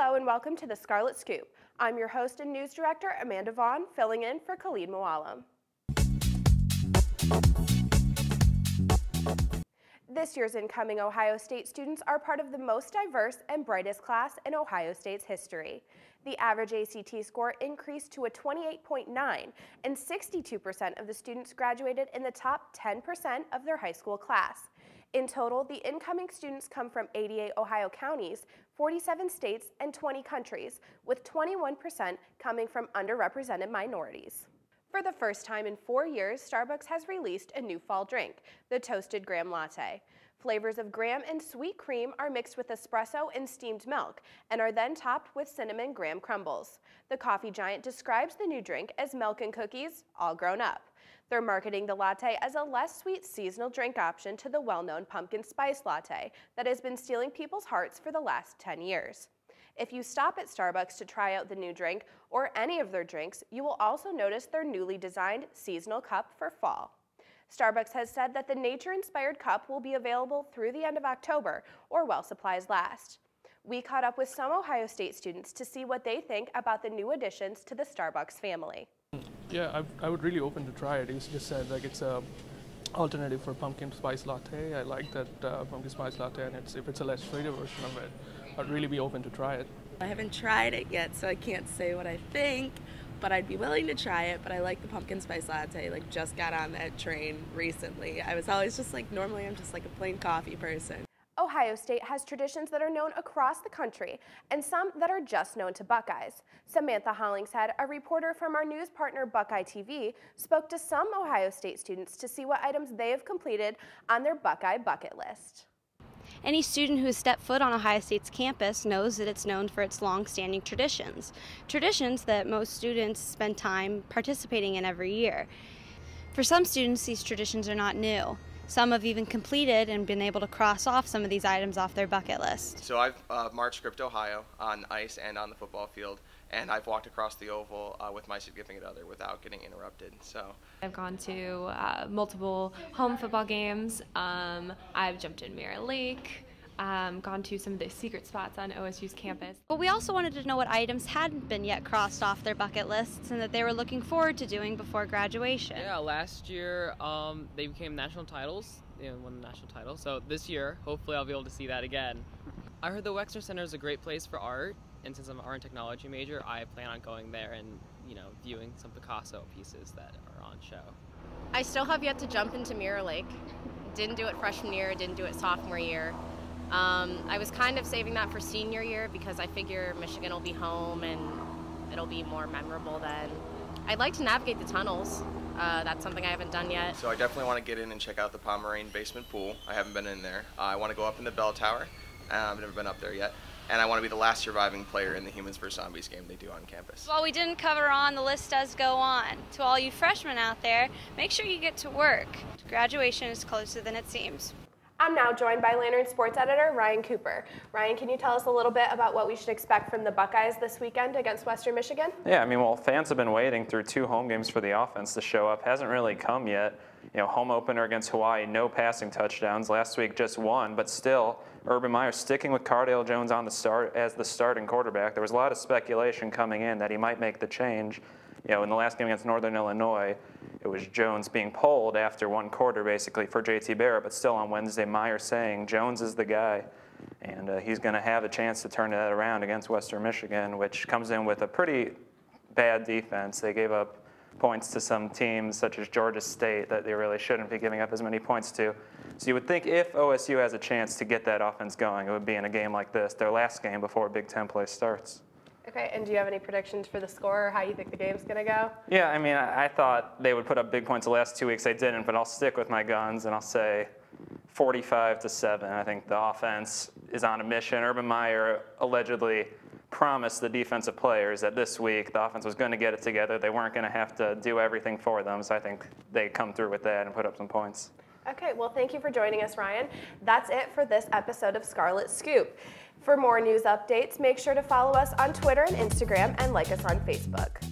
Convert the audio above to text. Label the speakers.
Speaker 1: Hello and welcome to the Scarlet Scoop. I'm your host and news director, Amanda Vaughn, filling in for Khalid Mualim. This year's incoming Ohio State students are part of the most diverse and brightest class in Ohio State's history. The average ACT score increased to a 28.9, and 62% of the students graduated in the top 10% of their high school class. In total, the incoming students come from 88 Ohio counties, 47 states, and 20 countries, with 21% coming from underrepresented minorities. For the first time in 4 years, Starbucks has released a new fall drink, the Toasted Graham Latte. Flavors of graham and sweet cream are mixed with espresso and steamed milk and are then topped with cinnamon graham crumbles. The coffee giant describes the new drink as milk and cookies, all grown up. They're marketing the latte as a less sweet seasonal drink option to the well-known pumpkin spice latte that has been stealing people's hearts for the last 10 years. If you stop at Starbucks to try out the new drink or any of their drinks, you will also notice their newly designed seasonal cup for fall. Starbucks has said that the nature-inspired cup will be available through the end of October or while supplies last. We caught up with some Ohio State students to see what they think about the new additions to the Starbucks family.
Speaker 2: Yeah, I would really open to try it. You just said like it's a alternative for pumpkin spice latte. I like that pumpkin spice latte, and if it's a less sweeter version of it, I'd really be open to try it.
Speaker 3: I haven't tried it yet, so I can't say what I think, but I'd be willing to try it. But I like the pumpkin spice latte. Like, just got on that train recently. I was always just like, normally I'm just like a plain coffee person.
Speaker 1: Ohio State has traditions that are known across the country and some that are just known to Buckeyes. Samantha Hollingshead, a reporter from our news partner Buckeye TV, spoke to some Ohio State students to see what items they have completed on their Buckeye bucket list.
Speaker 4: Any student who has stepped foot on Ohio State's campus knows that it's known for its long-standing traditions. Traditions that most students spend time participating in every year. For some students, these traditions are not new. Some have even completed and been able to cross off some of these items off their bucket list.
Speaker 5: So I've marched Script Ohio on ice and on the football field, and I've walked across the oval with my significant other without getting interrupted. So
Speaker 6: I've gone to multiple home football games. I've jumped in Mirror Lake. Gone to some of the secret spots on OSU's campus.
Speaker 4: But we also wanted to know what items hadn't been yet crossed off their bucket lists and that they were looking forward to doing before graduation.
Speaker 7: Yeah, last year they became national titles. They won the national title. So this year, hopefully I'll be able to see that again. I heard the Wexner Center is a great place for art, and since I'm an art and technology major, I plan on going there and, viewing some Picasso pieces that are on show.
Speaker 8: I still have yet to jump into Mirror Lake. Didn't do it freshman year, didn't do it sophomore year. I was kind of saving that for senior year because I figure Michigan will be home and it'll be more memorable then. I'd like to navigate the tunnels. That's something I haven't done yet.
Speaker 5: So I definitely want to get in and check out the Pomeranian basement pool. I haven't been in there. I want to go up in the bell tower. I've never been up there yet. And I want to be the last surviving player in the Humans vs. Zombies game they do on campus.
Speaker 4: While we didn't cover on, the list does go on. To all you freshmen out there, make sure you get to work. Graduation is closer than it seems.
Speaker 1: I'm now joined by Lantern sports editor Ryan Cooper. Ryan, can you tell us a little bit about what we should expect from the Buckeyes this weekend against Western Michigan?
Speaker 9: Yeah, fans have been waiting through 2 home games for the offense to show up. Hasn't really come yet. Home opener against Hawaii, no passing touchdowns. Last week, just 1, but still, Urban Meyer sticking with Cardale Jones on the start as the starting quarterback. There was a lot of speculation coming in that he might make the change. In the last game against Northern Illinois, it was Jones being pulled after 1 quarter, basically, for J.T. Barrett. But still on Wednesday, Meyer saying Jones is the guy, and he's going to have a chance to turn that around against Western Michigan, which comes in with a pretty bad defense. They gave up points to some teams, such as Georgia State, that they really shouldn't be giving up as many points to. So you would think if OSU has a chance to get that offense going, it would be in a game like this, their last game before Big Ten play starts.
Speaker 1: Okay, and do you have any predictions for the score or how you think the game's going to go?
Speaker 9: Yeah, I thought they would put up big points the last 2 weeks. They didn't, but I'll stick with my guns, and I'll say 45-7. I think the offense is on a mission. Urban Meyer allegedly promised the defensive players that this week the offense was going to get it together. They weren't going to have to do everything for them, so I think they come through with that and put up some points.
Speaker 1: Okay, well, thank you for joining us, Ryan. That's it for this episode of Scarlet Scoop. For more news updates, make sure to follow us on Twitter and Instagram and like us on Facebook.